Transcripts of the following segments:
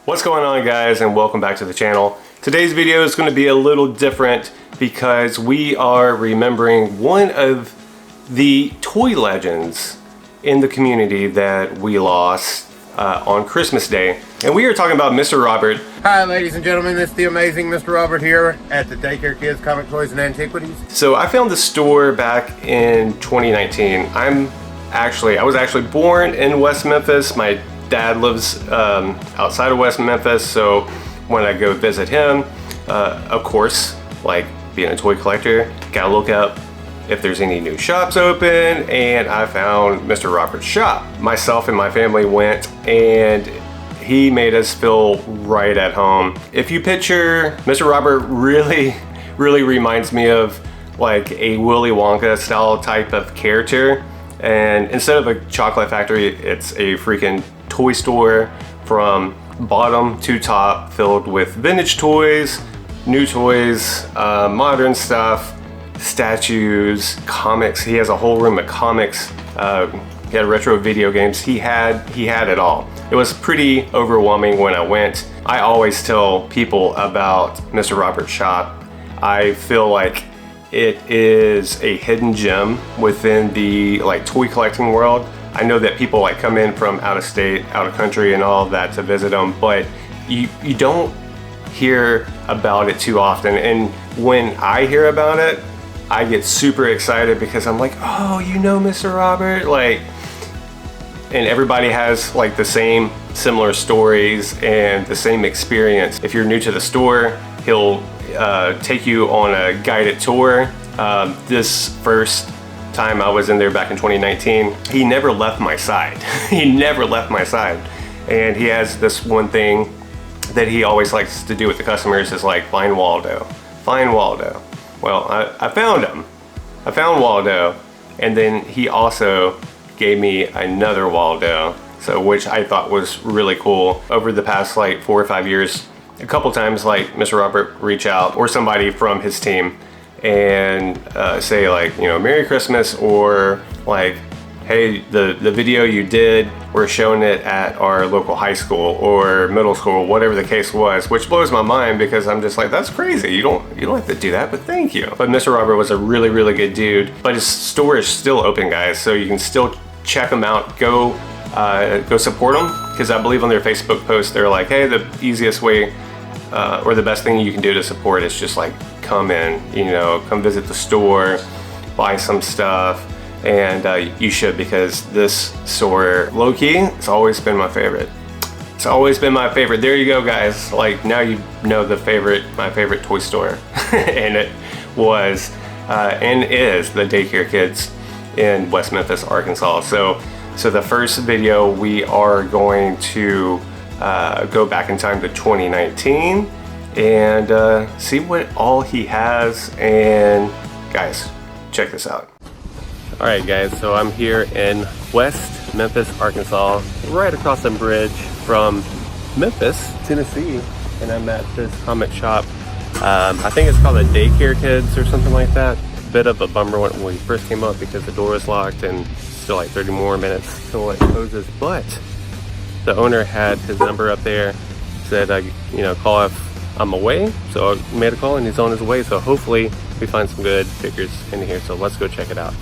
What's going on, guys, and welcome back to the channel. Today's video is going to be a little different because we are remembering one of the toy legends in the community that we lost on Christmas Day. And we are talking about Mr. Robert. Hi ladies and gentlemen, it's the amazing Mr. Robert here at the Daycare Kids Comics, Toys, and Antiquities. So I found the store back in 2019. I was actually born in West Memphis. My dad lives outside of West Memphis, so when I go visit him, of course, like being a toy collector, gotta look up if there's any new shops open, and I found Mr. Robert's shop. Myself and my family went, and he made us feel right at home. If you picture, Mr. Robert really reminds me of like a Willy Wonka style type of character, and instead of a chocolate factory, it's a freaking toy store from bottom to top, filled with vintage toys, new toys, modern stuff, statues, comics. He has a whole room of comics. He had retro video games. He had it all. It was pretty overwhelming when I went. I always tell people about Mr. Robert's shop. I feel like it is a hidden gem within the like toy collecting world. I know that people like come in from out of state, out of country and all of that to visit them, but you don't hear about it too often. And when I hear about it, I get super excited because I'm like, oh, you know Mr. Robert? Like, and everybody has like the same similar stories and the same experience. If you're new to the store, he'll take you on a guided tour. This first time I was in there back in 2019, he never left my side. He never left my side. And he has this one thing that he always likes to do with the customers is like, find Waldo, find Waldo. Well, I found him. I found Waldo, and then he also gave me another Waldo, so which I thought was really cool. Over the past like 4 or 5 years, a couple times like Mr. Robert reach out or somebody from his team and say like, you know, Merry Christmas, or like, hey, the video you did, we're showing it at our local high school or middle school, whatever the case was, which blows my mind because I'm just like, that's crazy. You don't have to do that, but thank you. But Mr. Robert was a really good dude. But his store is still open, guys, so you can still check him out. Go support him, because I believe on their Facebook post they're like, hey, the easiest way or the best thing you can do to support is just like come in, you know, come visit the store, buy some stuff. And you should, because this store, low-key, it's always been my favorite. It's always been my favorite. There you go, guys. Like, now you know my favorite toy store. And it was and is the Daycare Kids in West Memphis, Arkansas. So the first video, we are going to go back in time to 2019 and see what all he has. And guys, check this out. All right, guys, so I'm here in West Memphis, Arkansas, right across the bridge from Memphis, Tennessee, and I'm at this comic shop. I think it's called the Daycare Kids or something like that. Bit of a bummer when we first came up because the door was locked and still like 30 more minutes till it closes. But the owner had his number up there, said, you know, call if I'm away. So I made a call and he's on his way. So hopefully we find some good figures in here. So let's go check it out.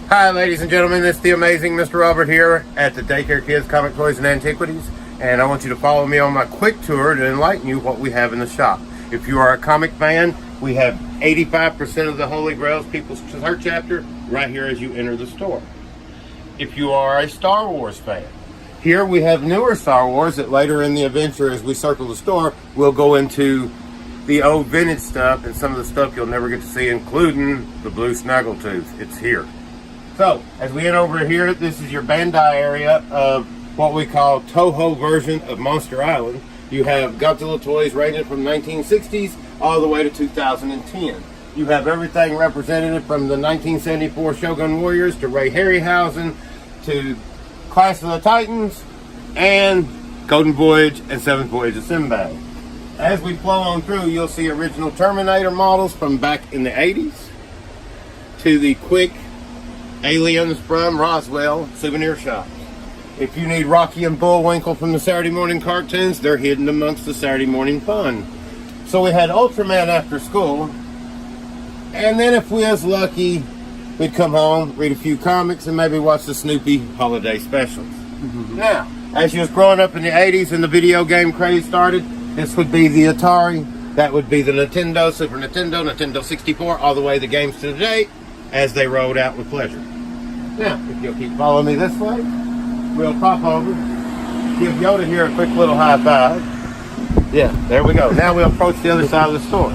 Hi ladies and gentlemen, it's the amazing Mr. Robert here at the Daycare Kids Comics, Toys, and Antiquities. And I want you to follow me on my quick tour to enlighten you what we have in the shop. If you are a comic fan, we have 85% of the Holy Grails People's Search After right here as you enter the store. If you are a Star Wars fan, here we have newer Star Wars that later in the adventure, as we circle the store, we'll go into the old vintage stuff and some of the stuff you'll never get to see, including the blue Snaggletooth. It's here. So, as we enter over here, this is your Bandai area of what we call Toho version of Monster Island. You have Godzilla toys ranging from 1960s all the way to 2010. You have everything represented from the 1974 Shogun Warriors to Ray Harryhausen to Clash of the Titans and Golden Voyage and Seventh Voyage of Sinbad. As we flow on through, you'll see original Terminator models from back in the 80s to the quick aliens from Roswell souvenir shops. If you need Rocky and Bullwinkle from the Saturday morning cartoons, they're hidden amongst the Saturday morning fun. So we had Ultraman after school, and then if we was lucky, we'd come home, read a few comics, and maybe watch the Snoopy holiday specials. Now, as you was growing up in the 80s and the video game craze started, this would be the Atari, that would be the Nintendo, Super Nintendo, Nintendo 64, all the way the games to today, as they rolled out with pleasure. Now, if you'll keep following me this way, we'll pop over, give Yoda here a quick little high five. Yeah, there we go. Now we'll approach the other side of the store.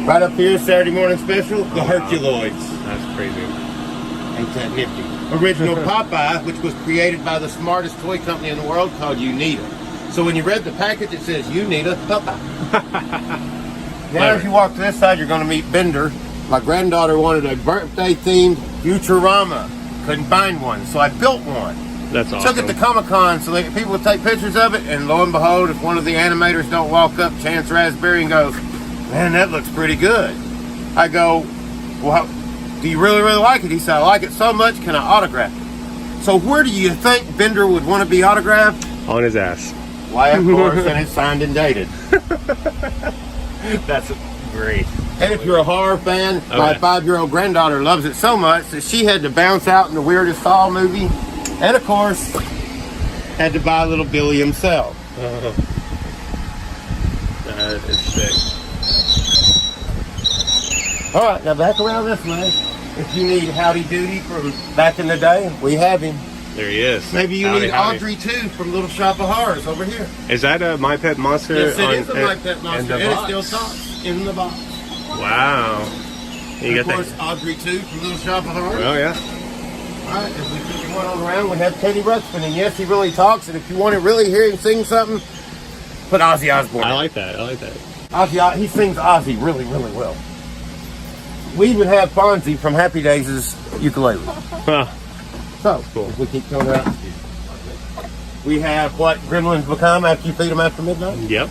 Right up here, Saturday morning special, the Herculoids. That's crazy. Ain't that nifty? Original Popeye, which was created by the smartest toy company in the world called Unita. So when you read the package, it says Unita Popeye. Now as you walk to this side, you're going to meet Bender. My granddaughter wanted a birthday-themed Futurama. Couldn't find one, so I built one. That's awesome. Took it to Comic-Con so that people would take pictures of it, and lo and behold, if one of the animators don't walk up, Chance Raspberry, and goes, "Man, that looks pretty good." I go, "Well, do you really like it?" He said, "I like it so much, can I autograph it?" So where do you think Bender would want to be autographed? On his ass. Why, of course, and it's signed and dated. That's great. And if you're a horror fan, my 5-year-old granddaughter loves it so much that she had to bounce out in the weirdest Saw movie. And of course, had to buy little Billy himself. That is sick. Alright, now back around this way. If you need Howdy Doody from back in the day, we have him. There he is. Maybe you need Audrey too from Little Shop of Horrors over here. Is that a My Pet Monster? Yes, it is a My Pet Monster. And it still talks in the box. Wow. You of course, Audrey too from Little Shop of Horrors. Oh, yeah. Alright, if we keep one on around, we have Teddy Ruxpin, and yes, he really talks, and if you want to really hear him sing something, put Ozzy Osbourne. I like that. Ozzy, he sings Ozzy really, really well. We even have Fonzie from Happy Days' ukulele. Huh. So, cool. We keep going out. We have what gremlins become after you feed them after midnight. Yep.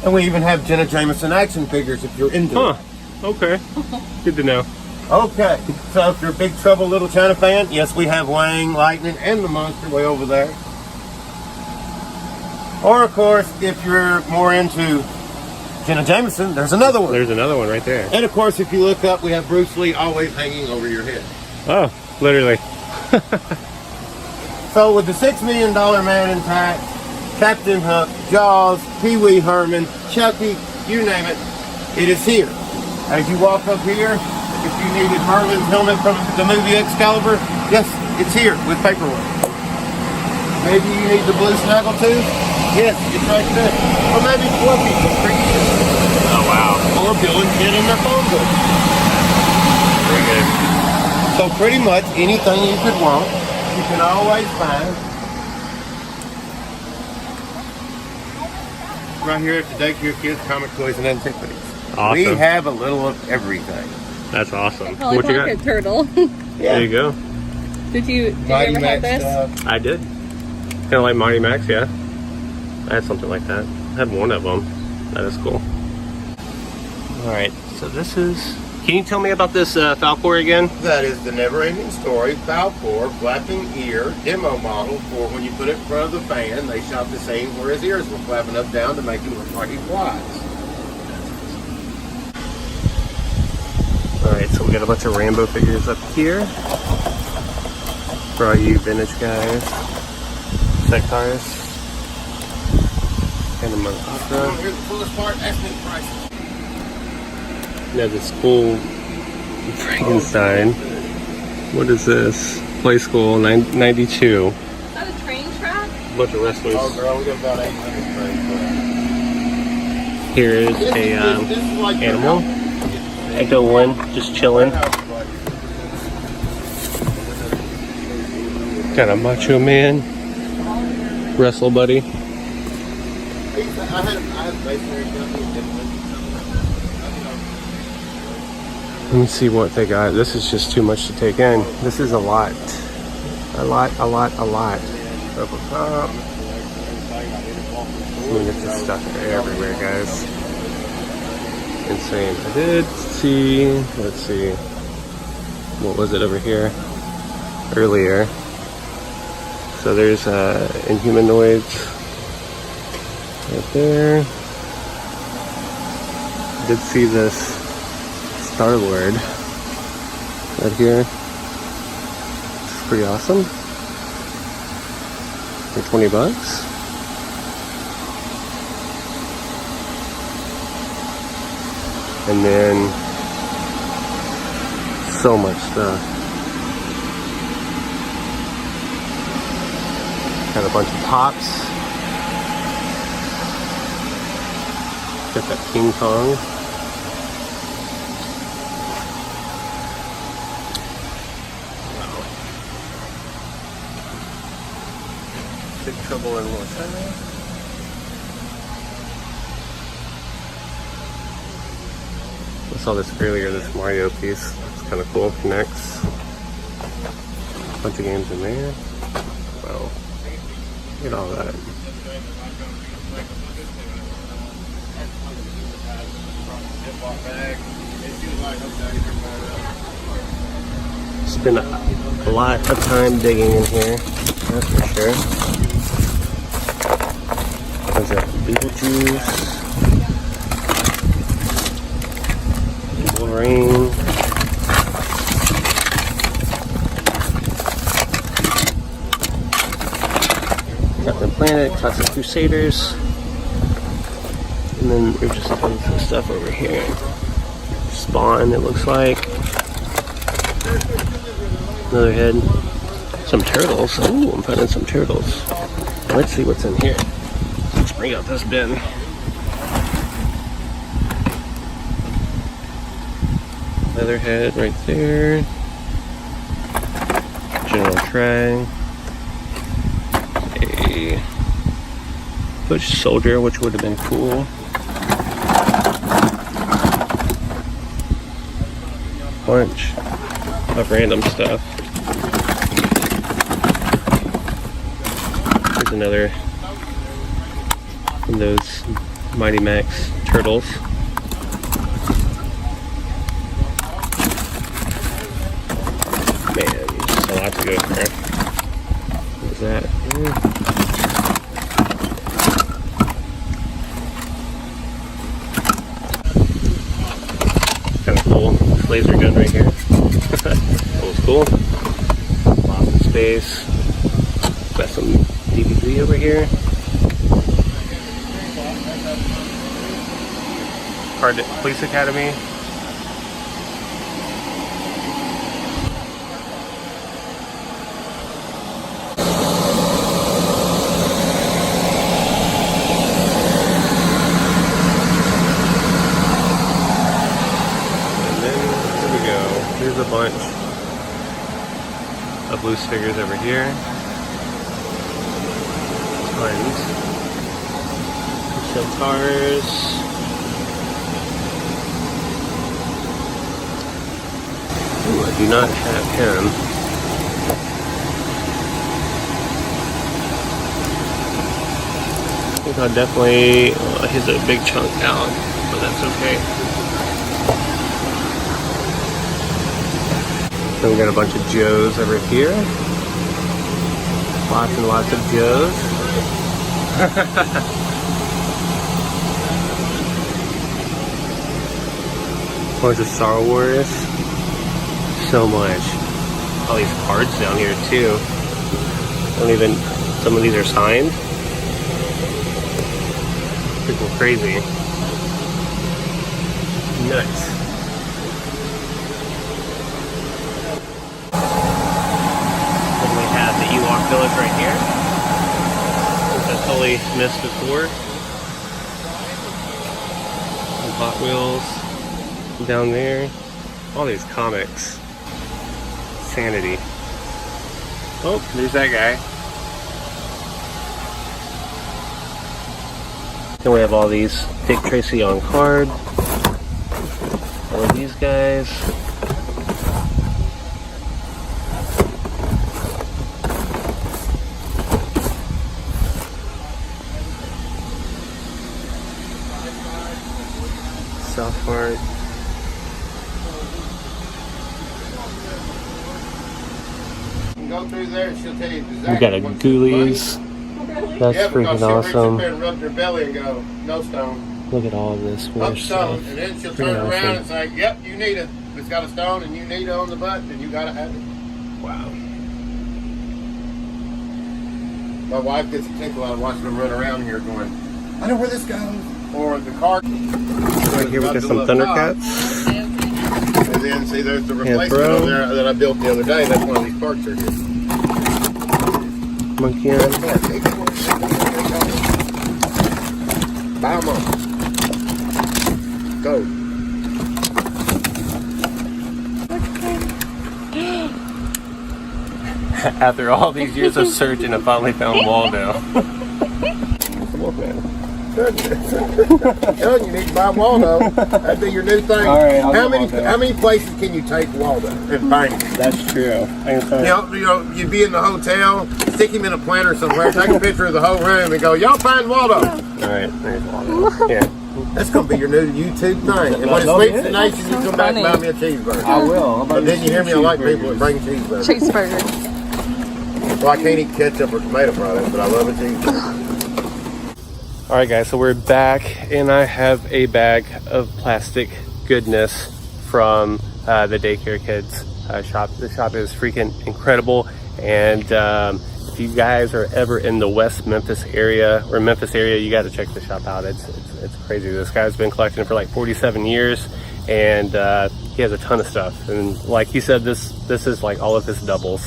And we even have Jenna Jameson action figures if you're into it. Okay. Good to know. Okay, so if you're a Big Trouble Little China fan, yes, we have Wang, Lightning, and the monster way over there. Or, of course, if you're more into Jenna Jameson, there's another one. There's another one right there. And, of course, if you look up, we have Bruce Lee always hanging over your head. Oh, literally. So, with the $6 Million Man intact, Captain Hook, Jaws, Pee Wee Herman, Chucky, you name it, it is here. As you walk up here, if you needed Merlin's helmet from the movie Excalibur, yes, it's here with paperwork. Maybe you need the blue snaggletooth? Yes, it's right there. Or maybe Fluffy from Creation. Oh, wow. Or Bill and Ken in their phone book. Very good. So pretty much anything you could want, you can always find right here at the Daycare Kids Comic Toys and Antiquities. Awesome. We have a little of everything. That's awesome. What you got? Turtle. Yeah. There you go. Did you Mighty ever have Max this? stuff. I did. Kind of like Mighty Max, yeah. I had something like that. I had one of them. That is cool. Alright, so this is... Can you tell me about this Falcor again? That is the never-ending story Falcor flapping ear demo model for when you put it in front of the fan. They shot the scene where his ears were flapping up down to make him look like he flies. Alright, so we got a bunch of Rambo figures up here. For all you vintage guys. Sectarius. And the Monster. Here's the coolest part, ask me the price. Yeah, this cool Frankenstein. What is this? Play School 92. Is that a train track? A bunch of wrestlers. Oh girl, we got about 800 frames. Here is a like animal. Echo 1, just chilling. Got a Macho Man. Wrestle Buddy. Let me see what they got. This is just too much to take in. This is a lot. A lot. Up top. I mean, it's just stuff everywhere, guys. Insane. I did see, let's see, what was it over here earlier? So there's Inhumanoids right there. I did see this Star-Lord right here. It's pretty awesome. For $20. And then so much stuff. Got a bunch of pops. Got that King Kong. Wow. Big Trouble in Little China. I saw this earlier, this Mario piece. It's kind of cool. Connects. A bunch of games in there. Wow. Look at all that. Spent a lot of time digging in here, that's for sure. There's a Beetlejuice, Wolverine, Captain Planet, Classic Crusaders, and then there's just tons of stuff over here. Spawn, it looks like. Another head. Some turtles. Ooh, I'm finding some turtles. Let's see what's in here. Let's bring out this bin. Leatherhead right there. General Try. A Bush Soldier, which would have been cool. Bunch of random stuff. There's another one of those Mighty Max turtles. Man, just a lot to go there. What's that? Kind of cool. This laser gun right here. That was cool. Lost in Space. Got some DVD over here. Police Academy. Here's a bunch of loose figures over here. Tons. Some cars. Ooh, I do not have him. I think I'll definitely, he's a big chunk out, but that's okay. Then we got a bunch of Joes over here. Lots and lots of Joes. Bunch of Star Wars. So much. All these cards down here too. Don't even, some of these are signed. Freaking crazy. Nuts. Village right here, which I totally missed before. Some Hot Wheels down there. All these comics. Sanity. Oh, there's that guy. Then we have all these Dick Tracy on card. All of these guys. South Park. go through there and she'll tell you exactly. We got a Ghoulies. Really? That's Yeah, freaking because she'll reach up awesome. there and rub their belly and go, no stone. Look at all of this Up weird stone. stuff. And then she'll Freaking turn around awesome. and say, yep, you need it. If it's got a stone and you need it on the butt, then you gotta have it. Wow. My wife gets a tickle out of watching them run around here going, I know where this goes. Or the car. Right here we got some Thundercats. And then see there's the replacement over there that I built the other day. That's one of these parts right here. Monkey Buy them all. Go. After all these years of searching, I finally found Waldo. Come on, man. You need to buy Waldo. That'd be your new thing. All right, I'll how get many Waldo. how many places can you take Waldo and find him? That's true. You know, you'd be in the hotel, stick him in a planter somewhere, take a picture of the whole room, and go, "Y'all find Waldo." All right, there's Waldo. Yeah. That's gonna be your new YouTube thing. And when it sweeps the nation, you come back and buy me a cheeseburger. I will. But then you hear me, I like people that bring cheeseburgers. Cheeseburger. Well, I can't eat ketchup or tomato products, but I love a cheeseburger. All right, guys, so we're back, and I have a bag of plastic goodness from the Daycare Kids shop. The shop is freaking incredible, and if you guys are ever in the West Memphis area or Memphis area, you got to check the shop out. It's crazy. This guy's been collecting for like 47 years, and he has a ton of stuff. And like he said, this is like all of his doubles.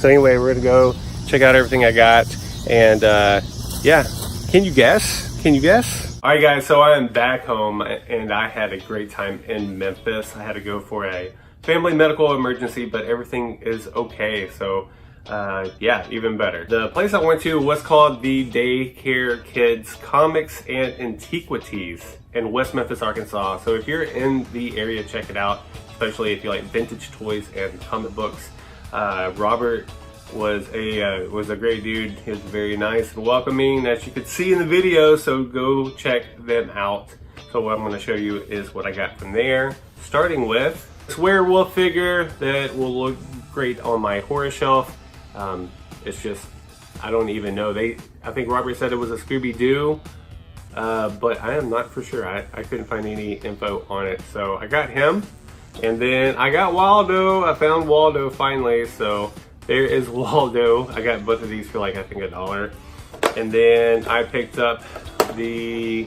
So anyway, we're gonna go check out everything I got, and yeah. Can you guess? Can you guess? All right, guys, so I am back home, and I had a great time in Memphis. I had to go for a family medical emergency, but everything is okay. So yeah, even better. The place I went to was called the Daycare Kids Comics and Antiquities in West Memphis, Arkansas. So if you're in the area, check it out, especially if you like vintage toys and comic books. Robert was a great dude. He was very nice and welcoming, as you could see in the video, so go check them out. So what I'm going to show you is what I got from there, starting with this werewolf figure that will look great on my horror shelf. It's just, I don't even know, I think Robert said it was a Scooby-Doo, but I am not for sure. I couldn't find any info on it. So I got him, and then I got Waldo. I found Waldo finally, so there is Waldo. I got both of these for like, I think $1. And then I picked up the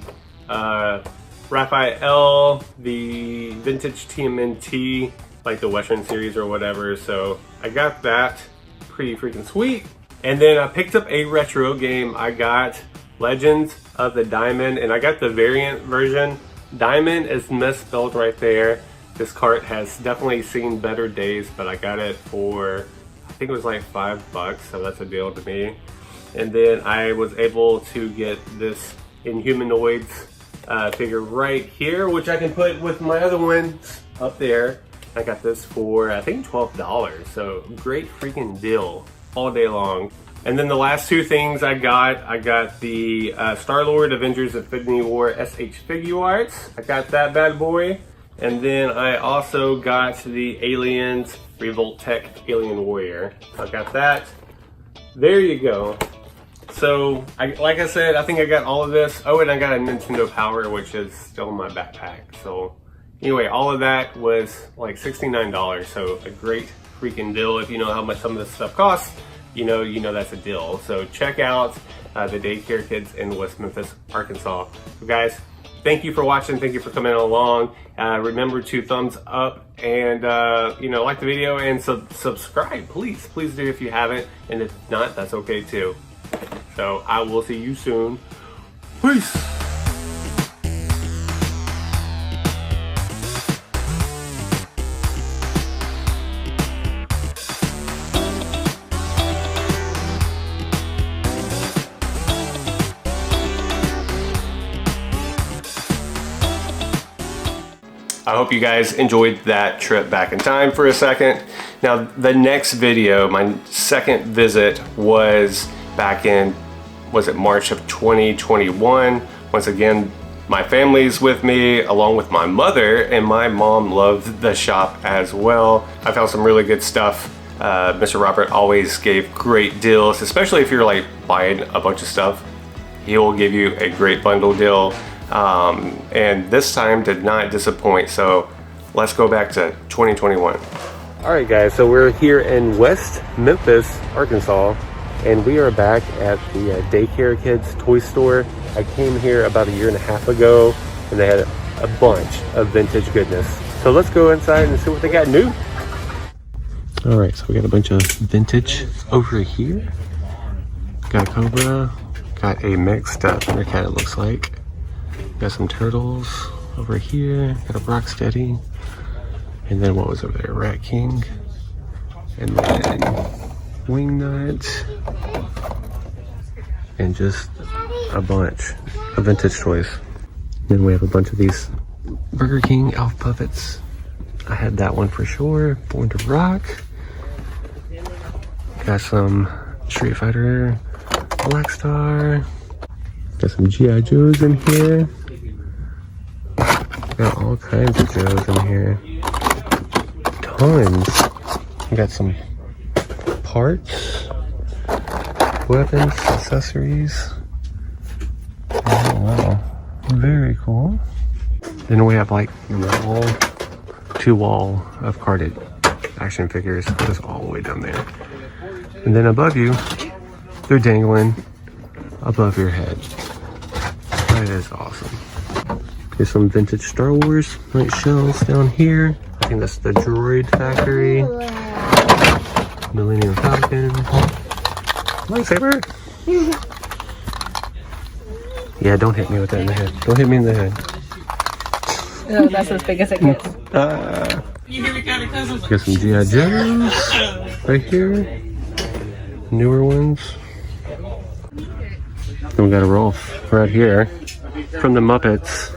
Raphael, the vintage TMNT, like the Western series or whatever. So I got that, pretty freaking sweet. And then I picked up a retro game. I got Legends of the Diamond, and I got the variant version. Diamond is misspelled right there. This cart has definitely seen better days, but I got it for, I think it was like $5, so that's a deal to me. And then I was able to get this Inhumanoids figure right here, which I can put with my other ones up there. I got this for, I think, $12, so great freaking deal all day long. And then the last two things I got the Star-Lord Avengers Infinity War SH Figure Arts. I got that bad boy. And then I also got the Aliens Revolt Tech Alien Warrior. I got that. There you go. So, like I said, I think I got all of this. Oh, and I got a Nintendo Power, which is still in my backpack. So, anyway, all of that was like $69. So, a great freaking deal. If you know how much some of this stuff costs, you know that's a deal. So, check out the Daycare Kids in West Memphis, Arkansas. So, guys, thank you for watching. Thank you for coming along. Remember to thumbs up and like the video and subscribe. Please do if you haven't. And if not, that's okay too. So I will see you soon. Peace. I hope you guys enjoyed that trip back in time for a second. Now, the next video, my second visit, was back in, was it March of 2021? Once again, my family's with me, along with my mother, and my mom loved the shop as well. I found some really good stuff Mr. Robert always gave great deals, especially if you're like buying a bunch of stuff. He will give you a great bundle deal, and this time did not disappoint. So let's go back to 2021. All right, guys, so we're here in West Memphis, Arkansas, and we are back at the Daycare Kids toy store. I came here about 1.5 years ago, and they had a bunch of vintage goodness. So let's go inside and see what they got new. All right, so we got a bunch of vintage over here. Got a Cobra, got a mixed Thundercat, it looks like. Got some turtles over here, got a Rocksteady. And then what was over there? Rat King. And then Wingnut. And just a bunch of vintage toys. Then we have a bunch of these Burger King Elf puppets. I had that one for sure. Born to Rock. Got some Street Fighter Black Star. Got some G.I. Joes in here. Got all kinds of Joes in here. Tons. We got some parts, weapons, accessories. Oh wow, very cool. Then we have like two wall of carded action figures. Just all the way down there. And then above you, they're dangling above your head. That is awesome. There's some vintage Star Wars night shells down here. I think that's the Droid Factory. Millennium Falcon. Lightsaber. Yeah, don't hit me with that in the head. Don't hit me in the head. No, that's as big as it gets. Got some G.I. Joes right here. Newer ones. Then we got a Rolf right here from the Muppets.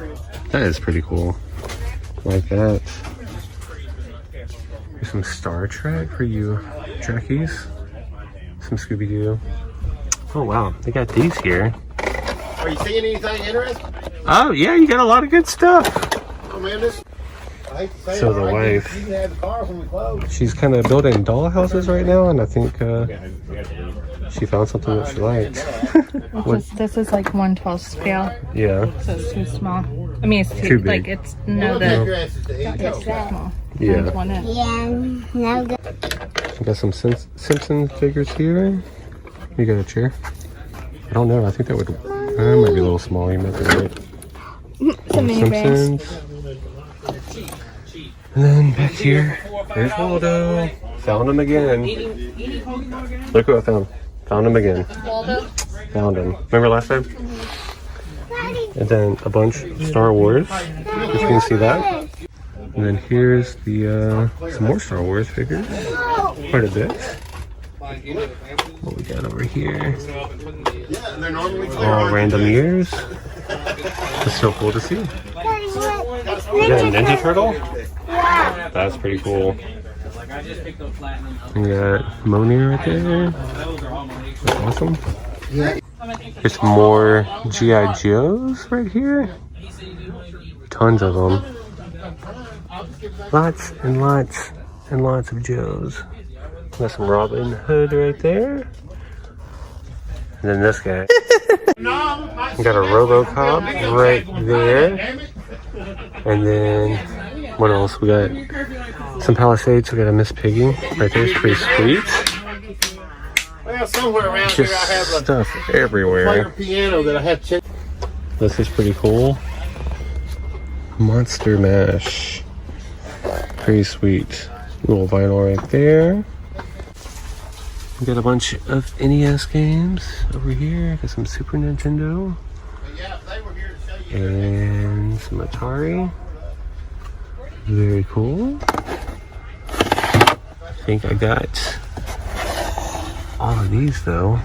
That is pretty cool. Like that. There's some Star Trek for you Trekkies. Some Scooby-Doo. Oh wow, they got these here. Are you seeing anything interesting? Oh yeah, you got a lot of good stuff. Oh man, this. I hate to say So it, the I wife, think you can have the car when we close. she's kind of building doll houses right now, and I think she found something that she liked. This is like 1/12 scale, Yeah. so it's too small. I mean, it's Too big. like it's no It's small. Yeah. Mine's 1 inch. Yeah, no good. We got some Simpson figures here. You got a chair? I don't know. I think that would. Might be a little small. You might be right. Some mini brands. Simpsons. And then back here, there's Waldo. Found him again. Look who I found. Found him again. Waldo. Found him. Remember last time? And then a bunch of Star Wars. If you can see that. And then here's the some more Star Wars figures. Quite a bit. What we got over here? All random years. It's so cool to see. Is that a Ninja Turtle? That's pretty cool. We got Moni right there. That's awesome. There's more G.I. Joes right here. Tons of them. Lots and lots and lots of Joes. Got some Robin Hood right there. And then this guy. We got a RoboCop right there. And then what else? We got some Palisades. We got a Miss Piggy right there. It's pretty sweet. Well, somewhere around Just here I have a stuff player everywhere. piano that I have checked. This is pretty cool. Monster Mash. Pretty sweet. Little vinyl right there. We got a bunch of NES games over here. Got some Super Nintendo. Yeah, if they were here to show you. And some Atari. Very cool. I think I got all of these though.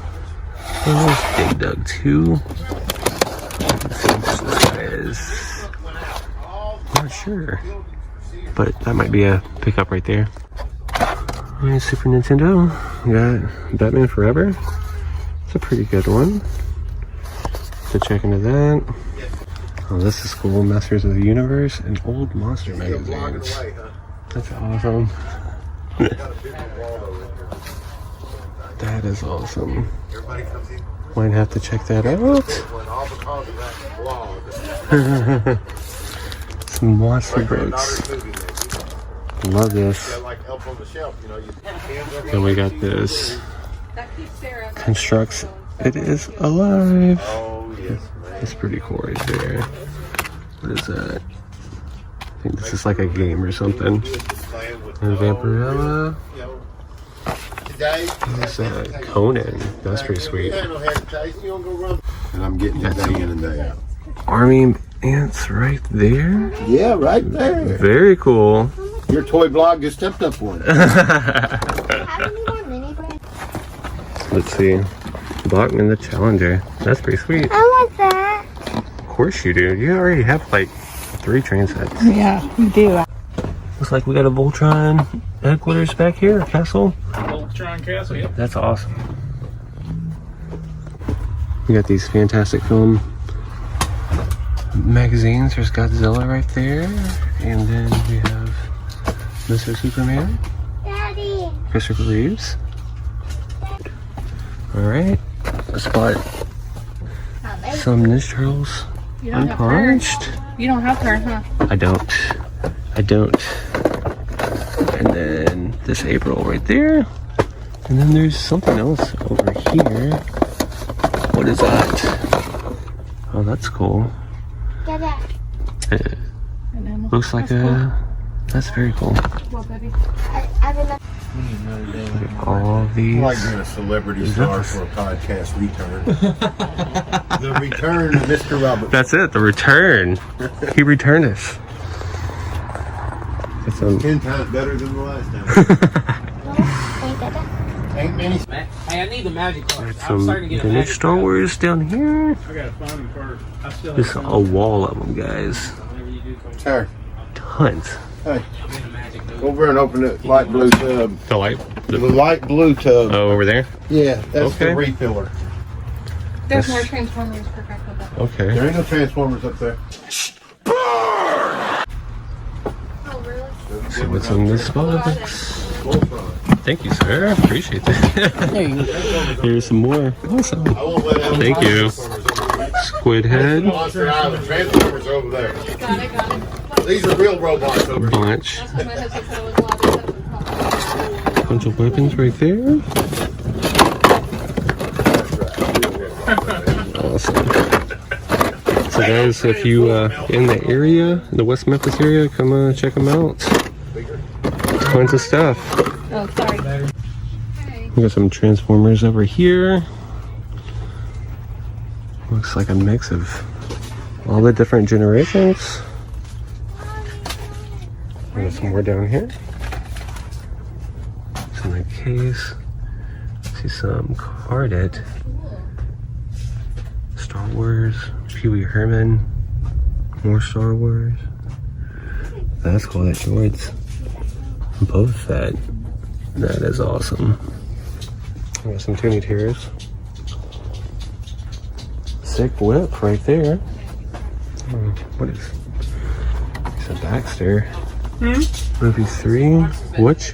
Oh, there's Big Doug too. Let's see what this guy is. Not sure. But that might be a pickup right there. Alright, Super Nintendo. We got Batman Forever. It's a pretty good one. So check into that. Oh, this is cool. Masters of the Universe and old monster magazines. That's awesome. That is awesome. Might have to check that out. Some monster bricks. Love this. And we got this. Constructs. It is alive. That's pretty cool right there. What is that? I think this is like a game or something. And Vampirella. Who's that? Conan. That's pretty sweet. And I'm getting it day in and day out. Army ants right there. Yeah, right there. Very cool. Your toy blog just stepped up one. Let's see. Bachman the Challenger. That's pretty sweet. I want that. Of course you do. You already have like 3 train sets. Yeah, you do. Looks like we got a Voltron headquarters back here, a castle. Voltron Castle, yep. That's awesome. We got these Fantastic Film magazines. There's Godzilla right there. And then we have Mr. Superman. Daddy. Christopher Reeves. Alright. Let's spot some Ninja Turtles You don't have her. unpunched. You don't have her, huh? I don't. And then this April right there. And then there's something else over here. What is that? Oh, that's cool. It looks like that's very cool. Well, baby. All these. I like being a celebrity star for a podcast return. The return of Mr. Robert. That's it, the return. He returned us. It's 10 times better than the last time. Ain't many. Hey, I need the magic cards. I'm some starting to get a vintage magic Star card. Wars down here. I gotta find them first. I still have There's some. a wall of them, guys. Whenever you do come, Sir, Tons. hey, I'll get a magic notebook. go over and open the light blue tub. The light. The light blue tub. Oh, over there. Yeah, that's Okay. the refiller. There's Yes. more Transformers for Grandpa. Okay. There ain't no Transformers up there. Oh, really? So what's in this box? Thank you, sir. Appreciate that. Here's some more. Awesome. I won't let them Thank you. Squid head. Monster Island. Transformers are over there. Got it. These are real robots over here. Bunch. That's what my husband said was allowed to. Bunch of weapons right there. Awesome. So guys, if you in the area, in the West Memphis area, come check them out. Tons of stuff. Oh, sorry. We got some Transformers over here. Looks like a mix of all the different generations. We got some more down here. Some in the case. See some carded. Star Wars. Pee Wee Herman. More Star Wars. That's cool. That George's Boba Fett. That is awesome. We got some Toonie Tears. Sick whip right there. What is? It's a Baxter. Movie 3. Which?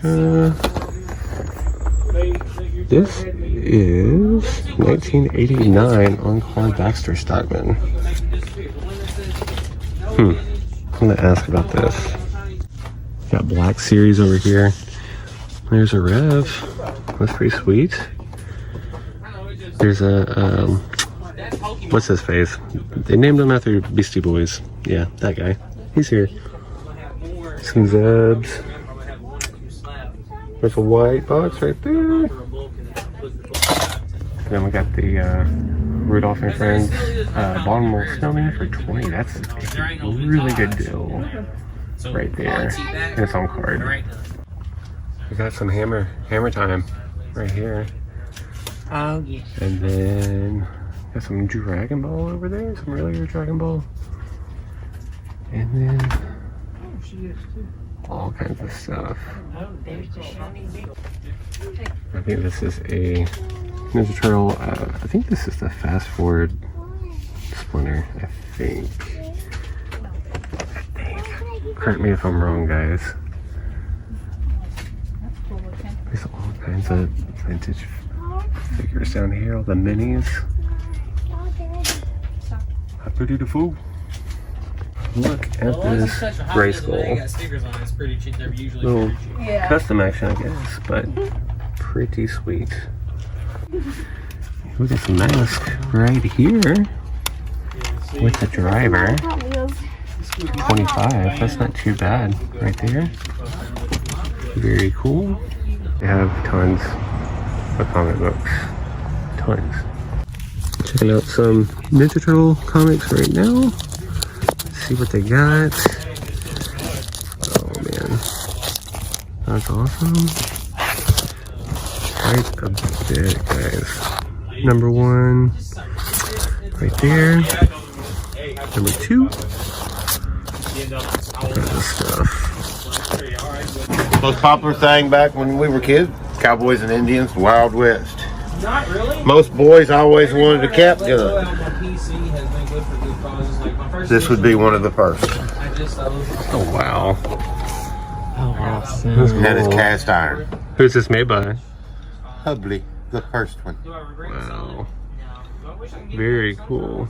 This is 1989 on-card Baxter Stockman. I'm gonna ask about this. Got Black Series over here. There's a Rev. That's pretty sweet. There's a what's his face? They named him after Beastie Boys. Yeah, that guy. He's here. Some Zebs. There's a white box right there. Then we got the Rudolph and Friends Baltimore Snowman for 20. That's a really good deal right there. And it's on card. We got some hammer time right here. Oh, yes. And then got some Dragon Ball over there, some earlier Dragon Ball. And then all kinds of stuff. I think this is a Ninja Turtle. I think this is the Fast Forward Splinter. I think. Correct me if I'm wrong, guys. kinds of vintage figures down here, all the minis. How pretty the food. Look at this gray skull. Little custom action, I guess, but pretty sweet. Look at the mask right here with the driver. 25, that's not too bad right there. Very cool. They have tons of comic books. Tons. Checking out some Ninja Turtle comics right now. See what they got. Oh man. That's awesome. Quite a bit, guys. Number 1 right there. Number 2. Stuff. Most popular thing back when we were kids, cowboys and Indians, Wild West. Not really. Most boys always wanted a cap gun. This would be one of the first. Oh wow. Oh, awesome. And that is cast iron. Who's this made by? Hubley, the first one. Wow. Very cool.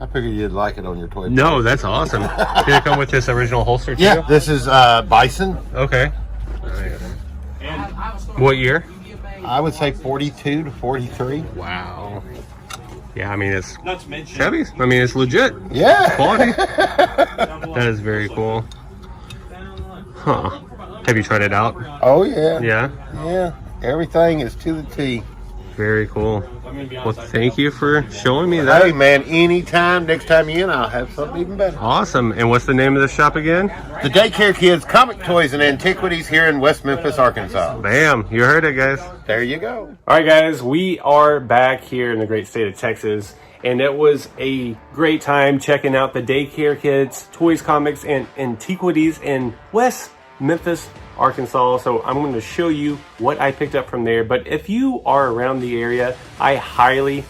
I figured you'd like it on your toy. No, that's awesome. Did it come with this original holster too? Yeah, this is Bison. Okay. What year? I would say 42 to 43. Wow. Yeah, I mean it's Chevy. I mean it's legit. Yeah. Quality. That is very cool. Huh. Have you tried it out? Oh yeah. Yeah. Yeah. Everything is to the T. Very cool. Well, thank you for showing me that. Hey man, anytime, next time you in, I'll have something even better. Awesome. And what's the name of the shop again? The Daycare Kids Comic Toys and Antiquities here in West Memphis, Arkansas. Bam. You heard it, guys. There you go. All right, guys. We are back here in the great state of Texas. And it was a great time checking out the Daycare Kids Toys, Comics, and Antiquities in West Memphis, Arkansas. So I'm going to show you what I picked up from there. But if you are around the area, I highly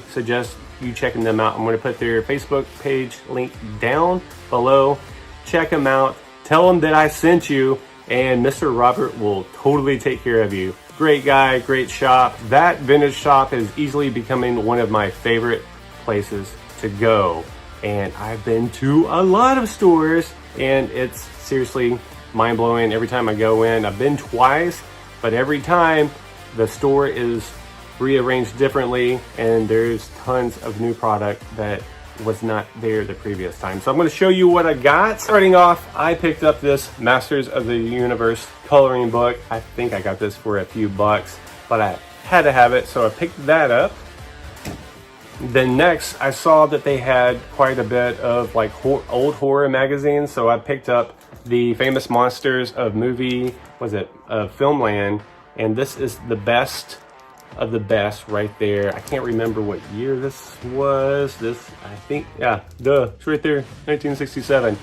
suggest you checking them out. I'm going to put their Facebook page link down below. Check them out. Tell them that I sent you, and Mr. Robert will totally take care of you. Great guy, great shop. That vintage shop is easily becoming one of my favorite places to go. And I've been to a lot of stores, and it's seriously mind-blowing every time I go in. I've been twice, but every time the store is rearranged differently, and there's tons of new product that was not there the previous time. So I'm going to show you what I got. Starting off, I picked up this Masters of the Universe coloring book. I think I got this for a few bucks, but I had to have it, so I picked that up. Then next, I saw that they had quite a bit of like old horror magazines, so I picked up the Famous Monsters of Filmland, and this is the best of the best right there. I can't remember what year this was. I think, yeah, it's right there, 1967.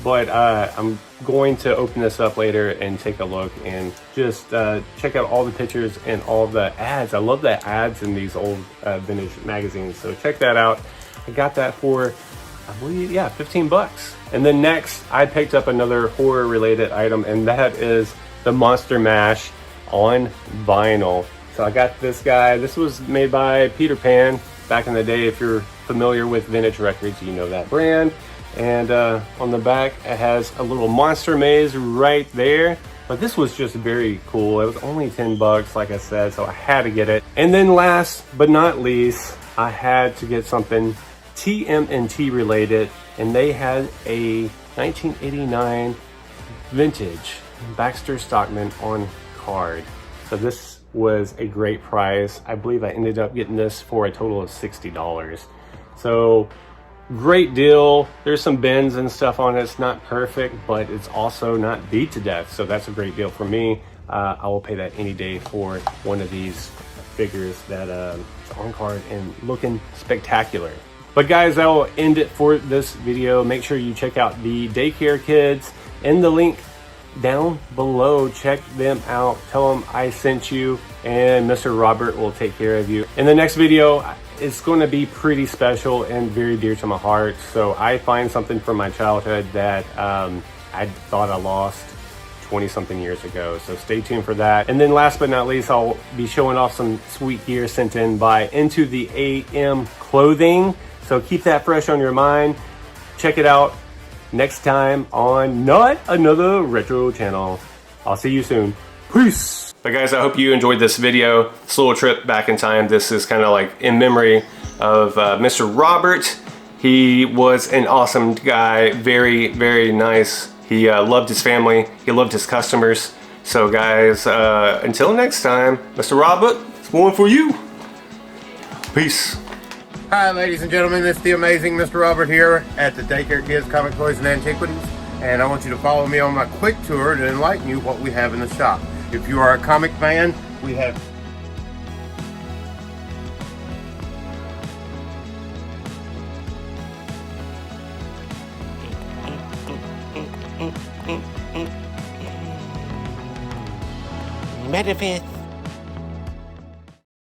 But I'm going to open this up later and take a look and just check out all the pictures and all the ads. I love the ads in these old vintage magazines, so check that out. I got that for, I believe, yeah, 15 bucks. And then next, I picked up another horror related item, and that is the Monster Mash on vinyl. So I got this guy. This was made by Peter Pan back in the day. If you're familiar with vintage records, you know that brand. And on the back, it has a little monster maze right there. But this was just very cool. It was only 10 bucks, like I said, so I had to get it. And then last but not least, I had to get something TMNT related, and they had a 1989 vintage Baxter Stockman on card. So this was a great price. I believe I ended up getting this for a total of $60. So great deal. There's some bends and stuff on it. It's not perfect, but it's also not beat to death. So that's a great deal for me. I will pay that any day for one of these figures that is on card and looking spectacular. But guys, that will end it for this video. Make sure you check out the Daycare Kids in the link down below. Check them out. Tell them I sent you, and Mr. Robert will take care of you. In the next video, it's going to be pretty special and very dear to my heart. So I find something from my childhood that I thought I lost 20 something years ago. So stay tuned for that. And then last but not least, I'll be showing off some sweet gear sent in by Into the AM Clothing. So keep that fresh on your mind. Check it out next time on Not Another Retro Channel. I'll see you soon. Peace. But guys, I hope you enjoyed this video. This little trip back in time. This is kind of like in memory of Mr. Robert. He was an awesome guy. Very, very nice. He loved his family. He loved his customers. So guys, until next time, Mr. Robert, it's one for you. Peace. Hi, ladies and gentlemen, it's the amazing Mr. Robert here at the Daycare Kids Comic Toys and Antiquities, and I want you to follow me on my quick tour to enlighten you what we have in the shop. If you are a comic fan, we have Memphis.